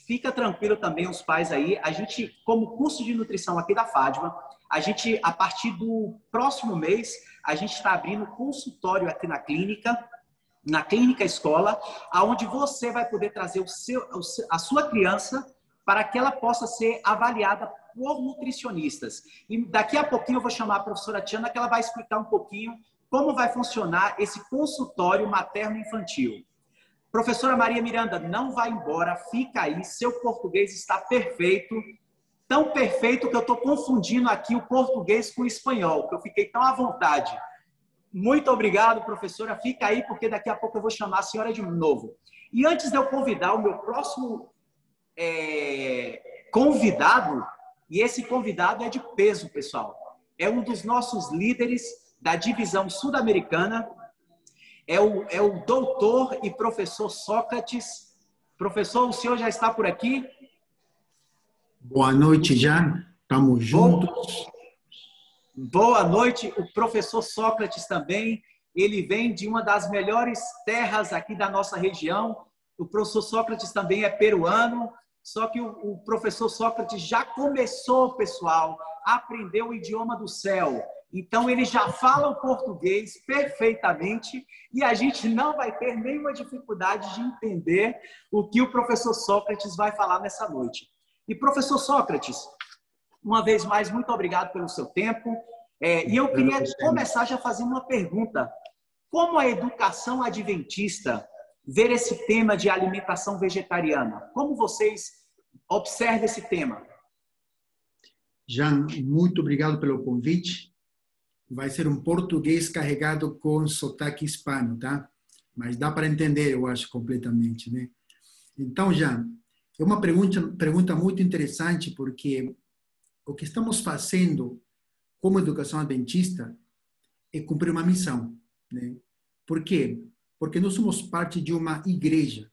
fica tranquilo também os pais aí. A gente, como curso de nutrição aqui da Fátima, a gente, a partir do próximo mês, a gente está abrindo consultório aqui na clínica escola, aonde você vai poder trazer a sua criança para que ela possa ser avaliada por nutricionistas. E daqui a pouquinho eu vou chamar a professora Tiana, que ela vai explicar um pouquinho como vai funcionar esse consultório materno-infantil. Professora Maria Miranda, não vai embora, fica aí, seu português está perfeito, tão perfeito que eu estou confundindo aqui o português com o espanhol, que eu fiquei tão à vontade. Muito obrigado, professora, fica aí, porque daqui a pouco eu vou chamar a senhora de novo. E antes de eu convidar o meu próximo convidado, e esse convidado é de peso, pessoal, é um dos nossos líderes da divisão sul-americana, é o doutor e professor Sócrates. Professor, o senhor já está por aqui? Boa noite, já. Estamos juntos. Boa noite, o professor Sócrates também. Ele vem de uma das melhores terras aqui da nossa região. O professor Sócrates também é peruano, só que o professor Sócrates já começou, pessoal, a aprender o idioma do céu. Então, ele já fala o português perfeitamente e a gente não vai ter nenhuma dificuldade de entender o que o professor Sócrates vai falar nessa noite. E, professor Sócrates, uma vez mais, muito obrigado pelo seu tempo. E eu queria começar já fazendo uma pergunta. Como a educação adventista vê esse tema de alimentação vegetariana? Como vocês observam esse tema? Jean, muito obrigado pelo convite. Vai ser um português carregado com sotaque hispano, tá? Mas dá para entender, eu acho, completamente, né? Então, Jean, é uma pergunta muito interessante, porque o que estamos fazendo como educação adventista é cumprir uma missão, né? Por quê? Porque nós somos parte de uma igreja,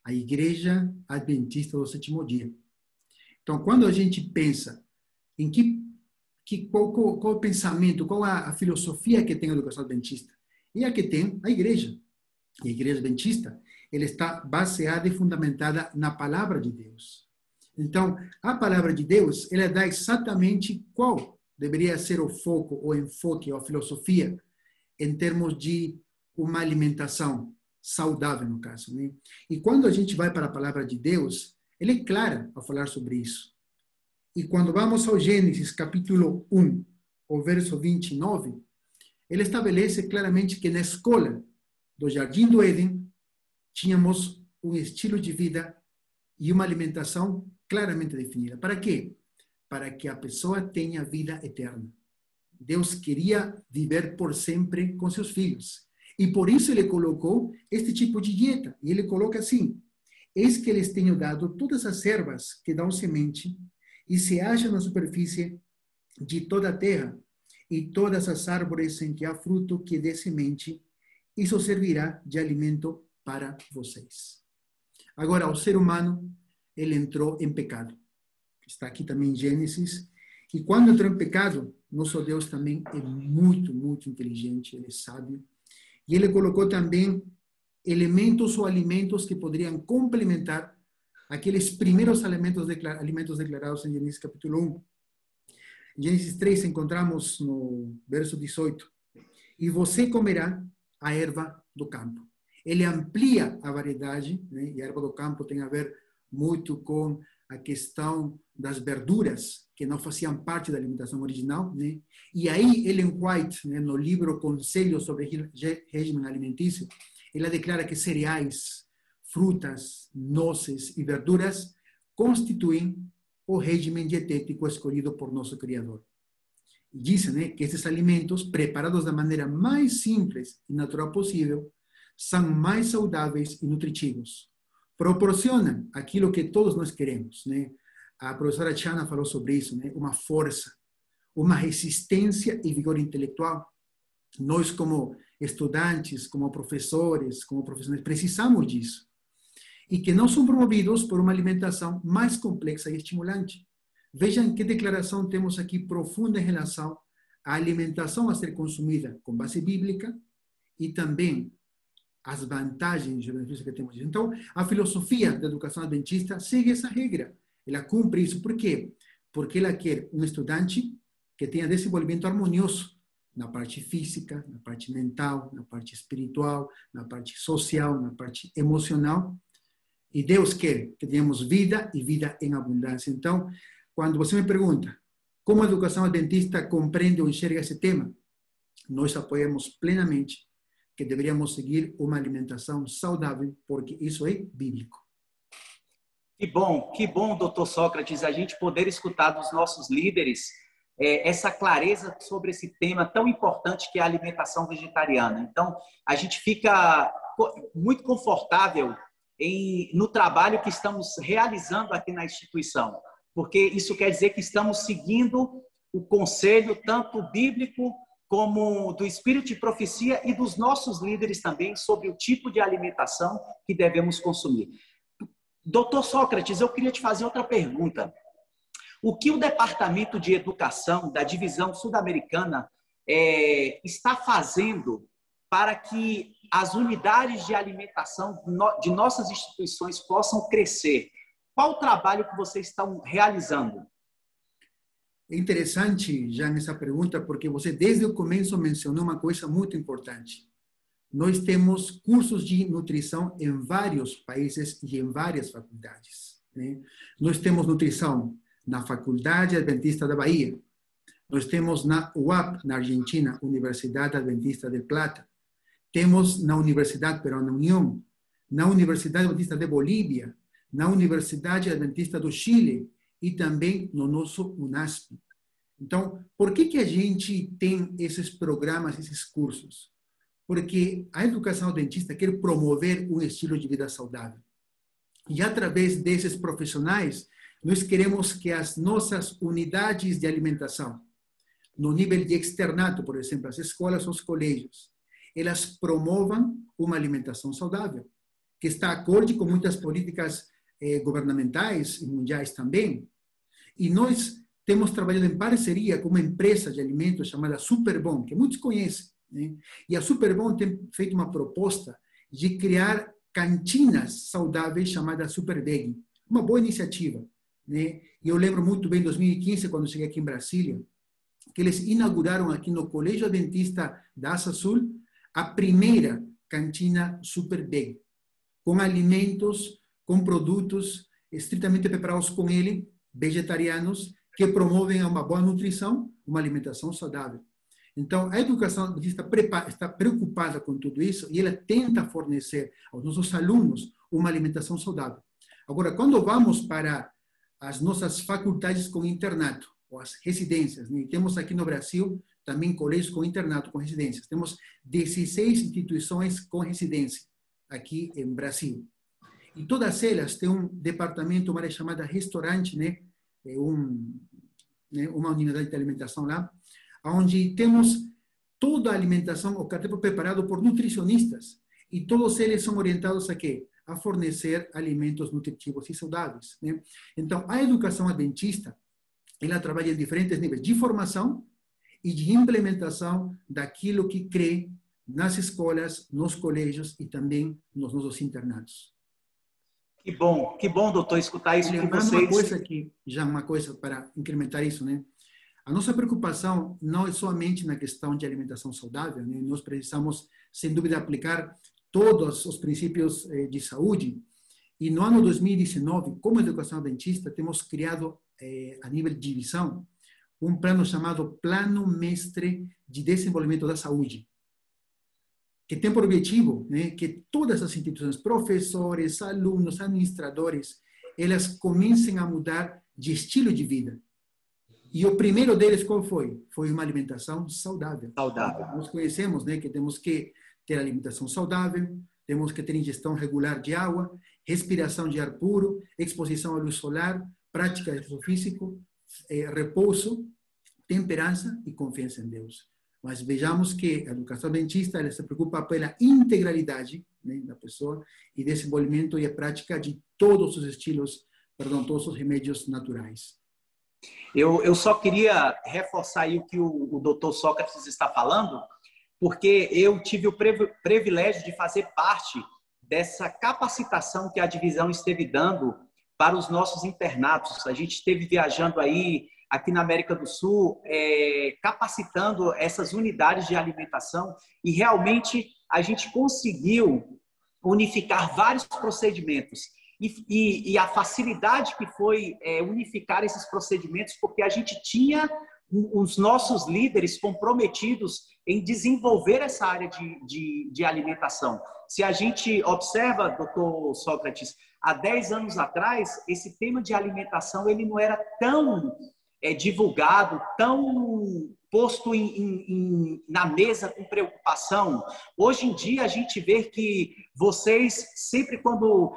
a Igreja Adventista do Sétimo Dia. Então, quando a gente pensa em qual o pensamento, qual a filosofia que tem a educação adventista, e a que tem a igreja. E a igreja adventista, ela está baseada e fundamentada na palavra de Deus. Então, a palavra de Deus, ela dá exatamente qual deveria ser o foco, o enfoque, ou a filosofia, em termos de uma alimentação saudável, no caso, né? E quando a gente vai para a palavra de Deus, ela é clara ao falar sobre isso. E quando vamos ao Gênesis, capítulo 1, o verso 29, ele estabelece claramente que na escola do Jardim do Éden, tínhamos um estilo de vida e uma alimentação claramente definida. Para quê? Para que a pessoa tenha vida eterna. Deus queria viver por sempre com seus filhos. E por isso ele colocou este tipo de dieta. E ele coloca assim: eis que lhes tenho dado todas as ervas que dão semente e se acham na superfície de toda a terra, e todas as árvores em que há fruto que dê semente, isso servirá de alimento para vocês. Agora, o ser humano, ele entrou em pecado. Está aqui também em Gênesis. E quando entrou em pecado, nosso Deus também é muito, muito inteligente, ele é sábio. E ele colocou também elementos ou alimentos que poderiam complementar aqueles primeiros alimentos declarados em Gênesis capítulo 1. Em Gênesis 3 encontramos no verso 18: e você comerá a erva do campo. Ele amplia a variedade, né? E a erva do campo tem a ver muito com a questão das verduras, que não faziam parte da alimentação original, né? E aí, Ellen White, né, no livro Conselhos sobre Regime Alimentício, ela declara que cereais, frutas, nozes e verduras constituem o regime dietético escolhido por nosso Criador. E diz, né, que esses alimentos, preparados da maneira mais simples e natural possível, são mais saudáveis e nutritivos. Proporcionam aquilo que todos nós queremos, né? A professora Chana falou sobre isso, né? Uma força, uma resistência e vigor intelectual. Nós, como estudantes, como professores, como profissionais, precisamos disso. E que não são promovidos por uma alimentação mais complexa e estimulante. Vejam que declaração temos aqui profunda em relação à alimentação a ser consumida com base bíblica e também as vantagens e os benefícios que temos. Então, a filosofia da educação adventista segue essa regra. Ela cumpre isso. Por quê? Porque ela quer um estudante que tenha desenvolvimento harmonioso na parte física, na parte mental, na parte espiritual, na parte social, na parte emocional. E Deus quer que tenhamos vida e vida em abundância. Então, quando você me pergunta como a educação adventista compreende ou enxerga esse tema, nós apoiamos plenamente que deveríamos seguir uma alimentação saudável, porque isso é bíblico. Que bom, doutor Sócrates, a gente poder escutar dos nossos líderes essa clareza sobre esse tema tão importante que é a alimentação vegetariana. Então, a gente fica muito confortável no trabalho que estamos realizando aqui na instituição, porque isso quer dizer que estamos seguindo o conselho tanto bíblico como do Espírito de Profecia e dos nossos líderes também sobre o tipo de alimentação que devemos consumir. Doutor Sócrates, eu queria te fazer outra pergunta. O que o Departamento de Educação da Divisão Sul-Americana está fazendo para que as unidades de alimentação de nossas instituições possam crescer? Qual o trabalho que vocês estão realizando? É interessante, Jean, essa pergunta, porque você desde o começo mencionou uma coisa muito importante. Nós temos cursos de nutrição em vários países e em várias faculdades, né? Nós temos nutrição na Faculdade Adventista da Bahia. Nós temos na UAP, na Argentina, Universidade Adventista de Plata. Temos na Universidade Peruana União, na Universidade Adventista de Bolívia, na Universidade Adventista do Chile e também no nosso UNASP. Então, por que a gente tem esses programas, esses cursos? Porque a educação adventista quer promover um estilo de vida saudável. E através desses profissionais, nós queremos que as nossas unidades de alimentação, no nível de externato, por exemplo, as escolas ou os colégios, elas promovam uma alimentação saudável, que está acorde com muitas políticas governamentais e mundiais também. E nós temos trabalhado em parceria com uma empresa de alimentos chamada Superbom, que muitos conhecem, né? E a Superbom tem feito uma proposta de criar cantinas saudáveis chamadas Superbeg. Uma boa iniciativa, né? E eu lembro muito bem, em 2015, quando cheguei aqui em Brasília, que eles inauguraram aqui no Colégio Adventista da Asa Sul a primeira cantina Superbeg, com alimentos, com produtos estritamente preparados com ele, vegetarianos, que promovem uma boa nutrição, uma alimentação saudável. Então, a educação adventista está preocupada com tudo isso e ela tenta fornecer aos nossos alunos uma alimentação saudável. Agora, quando vamos para as nossas faculdades com internato, ou as residências, né? Temos aqui no Brasil também colégios com internato, com residências. Temos 16 instituições com residência aqui em Brasil. E todas elas têm um departamento, uma área chamada restaurante, né? Uma unidade de alimentação lá, onde temos toda a alimentação, o cardápio preparado por nutricionistas. E todos eles são orientados a quê? A fornecer alimentos nutritivos e saudáveis, né? Então, a educação adventista, ela trabalha em diferentes níveis de formação e de implementação daquilo que crê nas escolas, nos colégios e também nos nossos internatos. Que bom, doutor, escutar isso de vocês. Uma coisa para incrementar isso, né? A nossa preocupação não é somente na questão de alimentação saudável, né? Nós precisamos, sem dúvida, aplicar todos os princípios de saúde. E no ano 2019, como educação adventista, temos criado, a nível de divisão, um plano chamado Plano Mestre de Desenvolvimento da Saúde, que tem por objetivo, né, que todas as instituições, professores, alunos, administradores, elas comecem a mudar de estilo de vida. E o primeiro deles, qual foi? Foi uma alimentação saudável. Nós conhecemos, né, que temos que ter alimentação saudável, temos que ter ingestão regular de água, respiração de ar puro, exposição à luz solar, prática de exercício físico, repouso, temperança e confiança em Deus. Mas vejamos que a educação adventista ela se preocupa pela integralidade, né, da pessoa e desenvolvimento e a prática de todos os estilos, todos os remédios naturais. Eu só queria reforçar aí o que o doutor Sócrates está falando, porque eu tive o privilégio de fazer parte dessa capacitação que a divisão esteve dando para os nossos internatos. A gente esteve viajando aí, aqui na América do Sul, capacitando essas unidades de alimentação e realmente a gente conseguiu unificar vários procedimentos. E a facilidade que foi unificar esses procedimentos, porque a gente tinha os nossos líderes comprometidos em desenvolver essa área de alimentação. Se a gente observa, doutor Sócrates, há 10 anos atrás, esse tema de alimentação ele não era tão divulgado, tão posto na mesa com preocupação. Hoje em dia, a gente vê que vocês, sempre quando,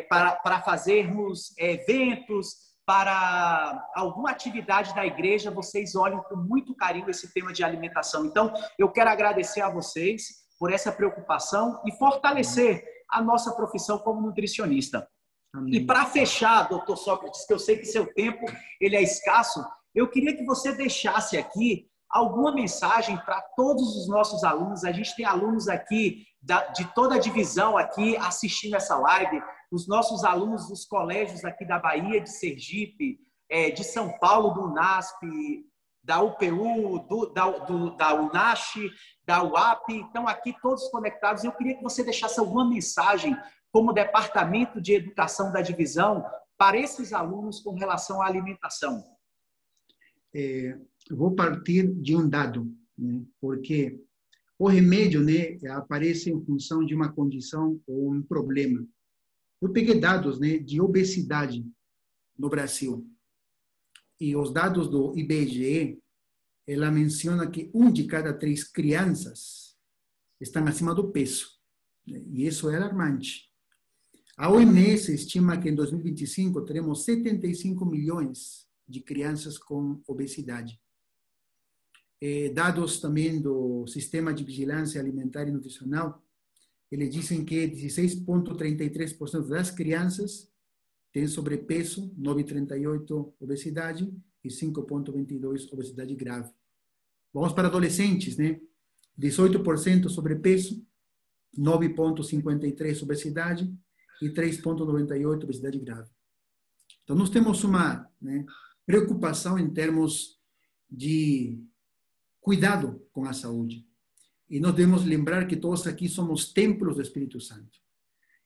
para fazermos eventos, para alguma atividade da igreja, vocês olham com muito carinho esse tema de alimentação. Então, eu quero agradecer a vocês por essa preocupação e fortalecer a nossa profissão como nutricionista. Amém. E para fechar, doutor Sócrates, que eu sei que seu tempo ele é escasso, eu queria que você deixasse aqui alguma mensagem para todos os nossos alunos. A gente tem alunos aqui de toda a divisão aqui assistindo essa live, os nossos alunos dos colégios aqui da Bahia, de Sergipe, de São Paulo, do UNASP, da UPU, da UNASH, da UAP, estão aqui todos conectados. Eu queria que você deixasse alguma mensagem como Departamento de Educação da divisão para esses alunos com relação à alimentação. Vou partir de um dado, né? Porque o remédio, né, aparece em função de uma condição ou um problema. Eu peguei dados, né, de obesidade no Brasil. E os dados do IBGE, ela menciona que 1 de cada 3 crianças estão acima do peso. E isso é alarmante. A OMS estima que em 2025 teremos 75 milhões de crianças com obesidade. Dados também do Sistema de Vigilância Alimentar e Nutricional, eles dizem que 16,33% das crianças têm sobrepeso, 9,38% obesidade e 5,22% obesidade grave. Vamos para adolescentes, né? 18% sobrepeso, 9,53% obesidade e 3,98% obesidade grave. Então, nós temos uma, né, preocupação em termos de cuidado com a saúde. E nós devemos lembrar que todos aqui somos templos do Espírito Santo.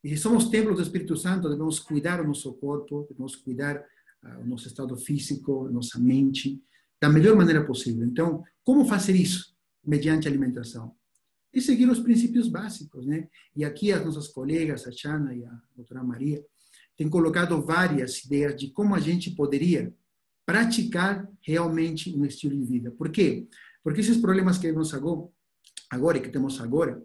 E se somos templos do Espírito Santo, devemos cuidar o nosso corpo, devemos cuidar o nosso estado físico, a nossa mente, da melhor maneira possível. Então, como fazer isso? Mediante a alimentação. E seguir os princípios básicos, né? E aqui as nossas colegas, a Chana e a doutora Maria, têm colocado várias ideias de como a gente poderia praticar realmente um estilo de vida. Por quê? Porque esses problemas que vemos agora, que temos agora,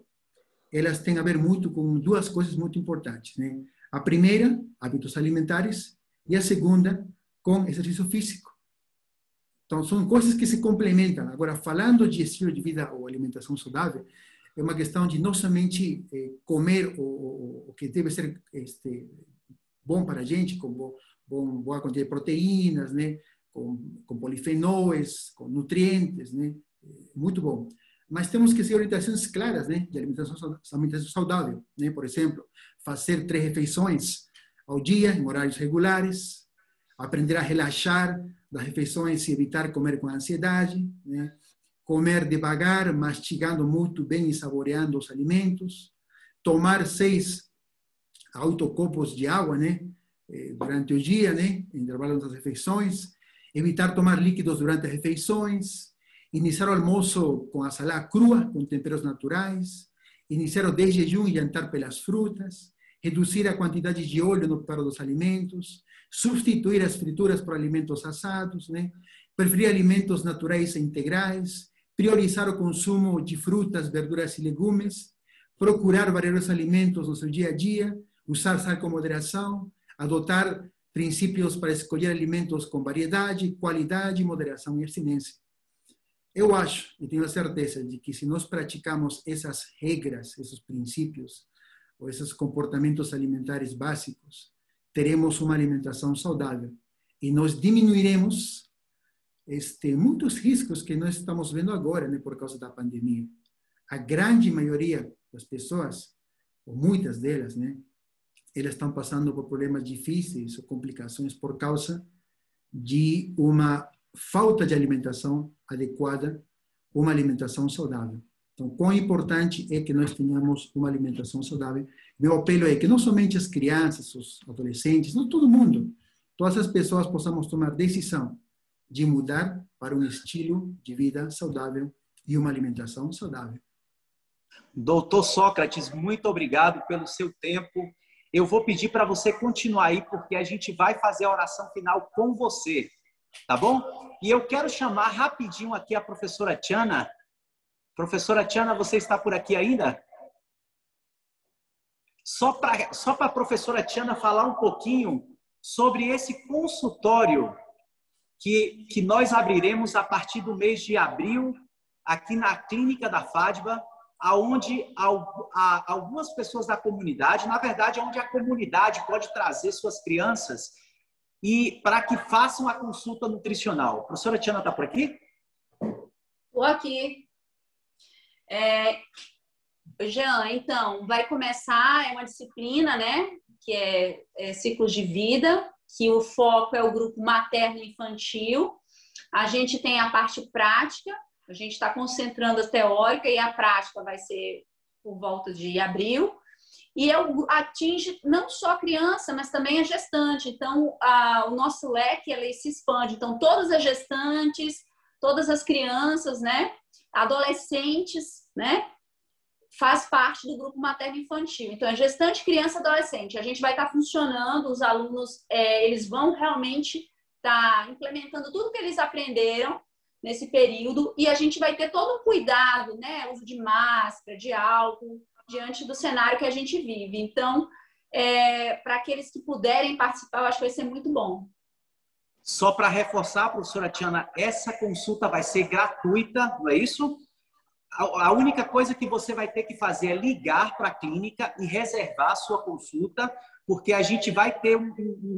elas têm a ver muito com duas coisas muito importantes, né? A primeira, hábitos alimentares, e a segunda, com exercício físico. Então, são coisas que se complementam. Agora, falando de estilo de vida ou alimentação saudável, é uma questão de não somente comer o que deve ser bom para a gente, com boa quantidade de proteínas, né? Com polifenóis, com nutrientes, né? Muito bom. Mas temos que seguir orientações claras, né, de alimentação saudável, né? Por exemplo, fazer 3 refeições ao dia, em horários regulares, aprender a relaxar das refeições e evitar comer com ansiedade, né? Comer devagar, mastigando muito bem e saboreando os alimentos, tomar 6 a 8 copos de água, né, durante o dia, né, em intervalo das refeições, evitar tomar líquidos durante as refeições, iniciar o almoço com a salada crua, com temperos naturais, iniciar o desjejum e jantar pelas frutas, reduzir a quantidade de óleo no preparo dos alimentos, substituir as frituras por alimentos assados, né? Preferir alimentos naturais e integrais, priorizar o consumo de frutas, verduras e legumes, procurar variar os alimentos no seu dia a dia, usar sal com moderação, adotar princípios para escolher alimentos com variedade, qualidade, moderação e abstinência. Eu acho e tenho a certeza de que se nós praticamos essas regras, esses princípios, ou esses comportamentos alimentares básicos, teremos uma alimentação saudável e nós diminuiremos muitos riscos que nós estamos vendo agora, né, por causa da pandemia. A grande maioria das pessoas, ou muitas delas, né, elas estão passando por problemas difíceis ou complicações por causa de uma falta de alimentação adequada, uma alimentação saudável. Então, quão importante é que nós tenhamos uma alimentação saudável. Meu apelo é que não somente as crianças, os adolescentes, não todo mundo, todas as pessoas possamos tomar decisão de mudar para um estilo de vida saudável e uma alimentação saudável. Doutor Sócrates, muito obrigado pelo seu tempo. Eu vou pedir para você continuar aí, porque a gente vai fazer a oração final com você, tá bom? E eu quero chamar rapidinho aqui a professora Chana. Professora Chana, você está por aqui ainda? Só para a professora Chana falar um pouquinho sobre esse consultório que nós abriremos a partir do mês de abril, aqui na Clínica da FADBA, onde algumas pessoas da comunidade, na verdade, onde a comunidade pode trazer suas crianças e para que façam a consulta nutricional. A professora Tiana está por aqui? Estou aqui. Jean, então, vai começar, é uma disciplina, né, que é ciclos de vida, que o foco é o grupo materno e infantil. A gente tem a parte prática, a gente está concentrando a teórica e a prática vai ser por volta de abril. E atinge não só a criança, mas também a gestante. Então, o nosso leque ele se expande. Então, todas as gestantes, todas as crianças, né, adolescentes, né, faz parte do grupo materno-infantil. Então, é gestante, criança, adolescente. A gente vai estar funcionando, os alunos, eles vão realmente estar implementando tudo que eles aprenderam nesse período e a gente vai ter todo um cuidado, né? Uso de máscara, de álcool, diante do cenário que a gente vive. Então, para aqueles que puderem participar, eu acho que vai ser muito bom. Só para reforçar, professora Tiana, essa consulta vai ser gratuita, não é isso? A única coisa que você vai ter que fazer é ligar para a clínica e reservar a sua consulta, porque a gente vai ter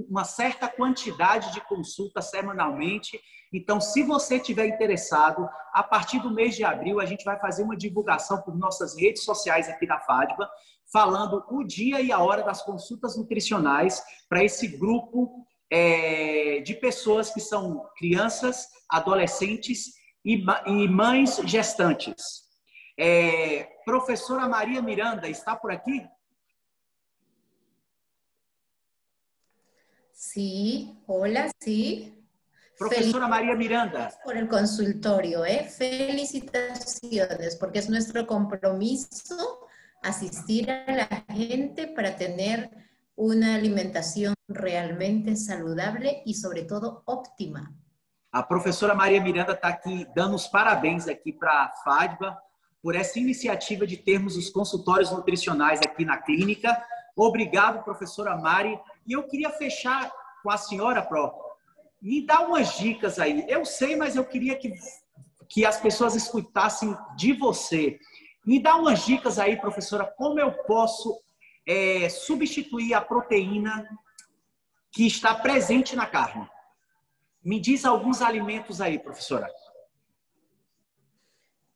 uma certa quantidade de consultas semanalmente. Então, se você estiver interessado, a partir do mês de abril, a gente vai fazer uma divulgação por nossas redes sociais aqui da FADBA, falando o dia e a hora das consultas nutricionais para esse grupo de pessoas que são crianças, adolescentes e mães gestantes. Professora Maria Miranda, está por aqui? Sí, hola, sí. Profesora María Miranda. Por el consultorio, felicitaciones, porque es nuestro compromiso asistir a la gente para tener una alimentación realmente saludable y sobre todo óptima. A professora Maria Miranda está aqui dando os parabéns aqui para a FADBA por essa iniciativa de termos os consultórios nutricionais aqui na clínica. Obrigado, professora Mari. E eu queria fechar com a senhora, Pro. Me dá umas dicas aí. Eu sei, mas eu queria que as pessoas escutassem de você. Me dá umas dicas aí, professora, como eu posso substituir a proteína que está presente na carne. Me diz alguns alimentos aí, profesora.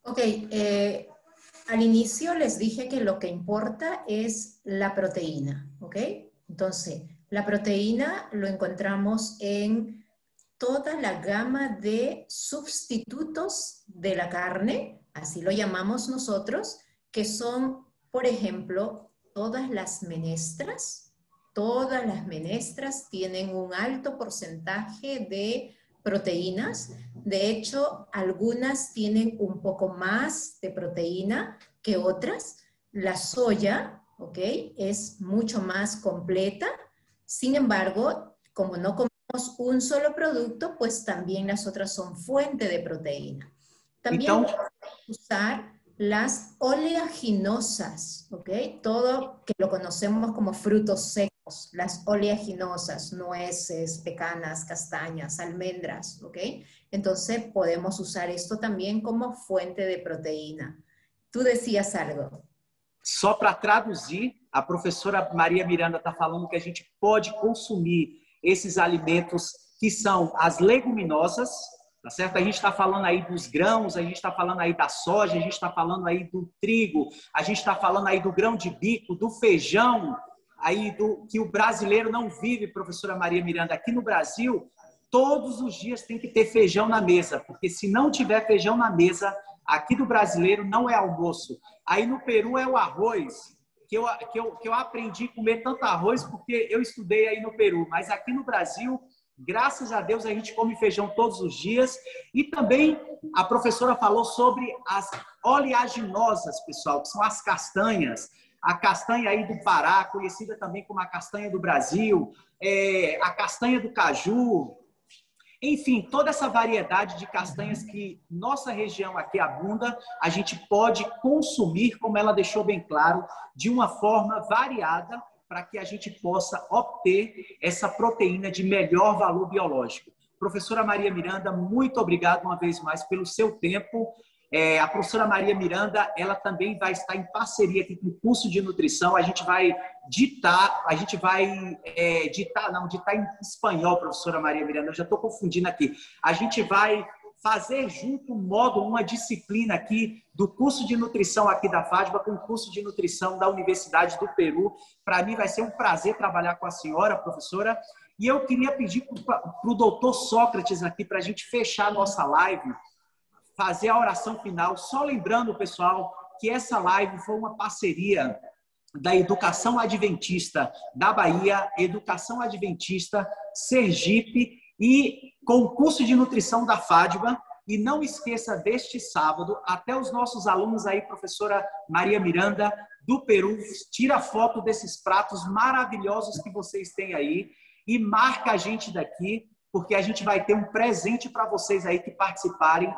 Ok, al inicio les dije que lo que importa es la proteína, ¿ok? Entonces, la proteína lo encontramos en toda la gama de sustitutos de la carne, así lo llamamos nosotros, que son, por ejemplo, todas las menestras. Todas las menestras tienen un alto porcentaje de proteínas. De hecho, algunas tienen un poco más de proteína que otras. La soya, ¿ok?, es mucho más completa. Sin embargo, como no comemos un solo producto, pues también las otras son fuente de proteína. También podemos usar las oleaginosas, ¿ok? Todo que lo conocemos como frutos secos, las oleaginosas, nueces, pecanas, castañas, almendras, ¿ok? Entonces podemos usar esto también como fuente de proteína. Tú decías algo. Só para traduzir, a professora Maria Miranda está falando que a gente pode consumir esses alimentos que são as leguminosas, tá certo? A gente está falando aí dos grãos, a gente está falando aí da soja, a gente está falando aí do trigo, a gente está falando aí do grão de bico, do feijão, aí que o brasileiro não vive, professora Maria Miranda. Aqui no Brasil, todos os dias tem que ter feijão na mesa, porque se não tiver feijão na mesa, aqui do brasileiro não é almoço. Aí no Peru é o arroz, que eu aprendi a comer tanto arroz porque eu estudei aí no Peru, mas aqui no Brasil, graças a Deus, a gente come feijão todos os dias. E também a professora falou sobre as oleaginosas, pessoal, que são as castanhas. A castanha aí do Pará, conhecida também como a castanha do Brasil, a castanha do caju. Enfim, toda essa variedade de castanhas que nossa região aqui abunda, a gente pode consumir, como ela deixou bem claro, de uma forma variada, para que a gente possa obter essa proteína de melhor valor biológico. Professora Maria Miranda, muito obrigado uma vez mais pelo seu tempo. A professora Maria Miranda, ela também vai estar em parceria aqui com o curso de nutrição. A gente vai ditar em espanhol, professora Maria Miranda, eu já estou confundindo aqui. A gente vai fazer junto um módulo, uma disciplina aqui do curso de nutrição aqui da FADBA com o curso de nutrição da Universidade do Peru. Para mim vai ser um prazer trabalhar com a senhora, professora. E eu queria pedir para o doutor Sócrates aqui, para a gente fechar a nossa live, fazer a oração final. Só lembrando, pessoal, que essa live foi uma parceria da Educação Adventista da Bahia, Educação Adventista Sergipe e com o curso de nutrição da FADBA. E não esqueça, deste sábado, até os nossos alunos aí, professora Maria Miranda, do Peru, tira foto desses pratos maravilhosos que vocês têm aí e marca a gente daqui, porque a gente vai ter um presente para vocês aí que participarem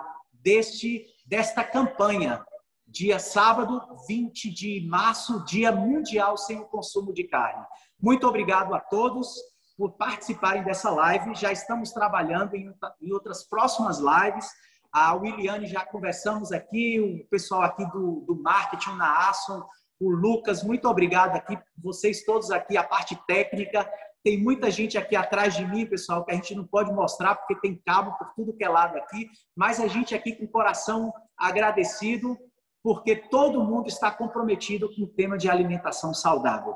desta campanha. Dia sábado, 20 de março, Dia Mundial Sem o Consumo de Carne. Muito obrigado a todos por participarem dessa live. Já estamos trabalhando em outras próximas lives. A Williane já conversamos aqui, o pessoal aqui do marketing, na Asson, o Lucas, muito obrigado aqui, vocês todos aqui, a parte técnica. Tem muita gente aqui atrás de mim, pessoal, que a gente não pode mostrar porque tem cabo por tudo que é lado aqui, mas a gente aqui com o coração agradecido porque todo mundo está comprometido com o tema de alimentação saudável.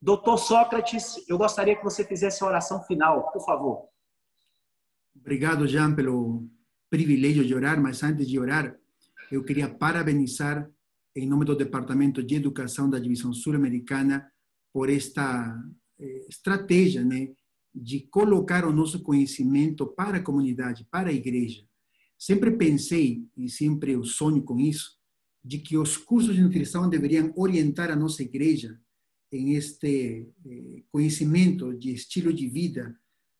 Doutor Sócrates, eu gostaria que você fizesse a oração final, por favor. Obrigado, Jean, pelo privilégio de orar, mas antes de orar, eu queria parabenizar, em nome do Departamento de Educação da Divisão Sul-Americana, por esta estratégia, né, de colocar o nosso conhecimento para a comunidade, para a igreja. Sempre pensei, e sempre eu sonho com isso, de que os cursos de nutrição deveriam orientar a nossa igreja em este conhecimento de estilo de vida,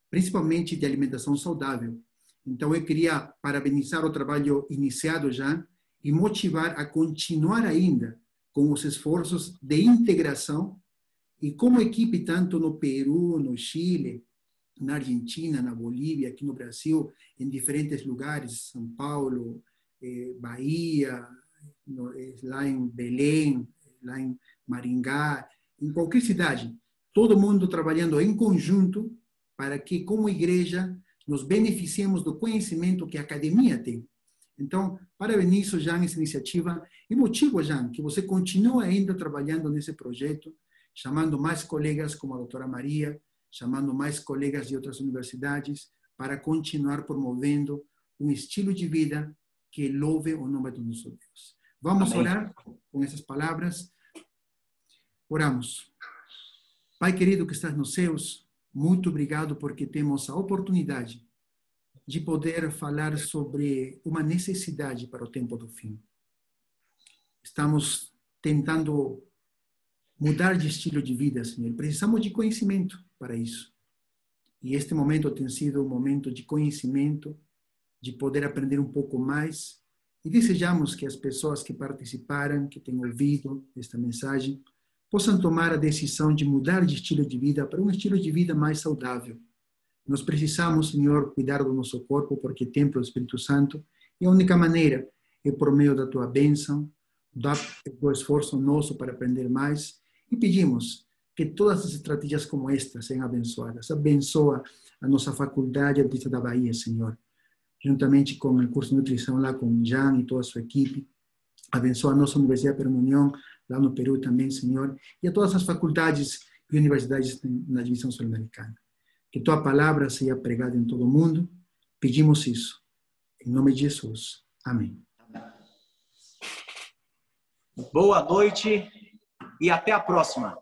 principalmente de alimentação saudável. Então, eu queria parabenizar o trabalho iniciado já e motivar a continuar ainda com os esforços de integração e como equipe, tanto no Peru, no Chile, na Argentina, na Bolívia, aqui no Brasil, em diferentes lugares, São Paulo, Bahia, lá em Belém, lá em Maringá, em qualquer cidade, todo mundo trabalhando em conjunto para que, como igreja, nos beneficiemos do conhecimento que a academia tem. Então, parabenizo, Jean, essa iniciativa e motivo, Jean, que você continue ainda trabalhando nesse projeto, chamando mais colegas como a doutora Maria, chamando mais colegas de outras universidades para continuar promovendo um estilo de vida que louve o nome do nosso Deus. Vamos orar com essas palavras. Oramos. Pai querido que estás nos céus, muito obrigado porque temos a oportunidade de poder falar sobre uma necessidade para o tempo do fim. Estamos tentando mudar de estilo de vida, Senhor. Precisamos de conhecimento para isso. E este momento tem sido um momento de conhecimento, de poder aprender um pouco mais. E desejamos que as pessoas que participaram, que têm ouvido esta mensagem, possam tomar a decisão de mudar de estilo de vida para um estilo de vida mais saudável. Nós precisamos, Senhor, cuidar do nosso corpo, porque é templo do Espírito Santo, e a única maneira é por meio da Tua bênção, do esforço nosso para aprender mais, e pedimos que todas as estratégias como estas sejam abençoadas. Abençoa a nossa Faculdade Adventista da Bahia, Senhor, juntamente com o curso de nutrição lá com o Jean e toda a sua equipe. Abençoa a nossa Universidade Perumunião, lá no Peru também, Senhor, e a todas as faculdades e universidades na divisão sul-americana. Que Tua palavra seja pregada em todo o mundo. Pedimos isso. Em nome de Jesus. Amém. Boa noite e até a próxima.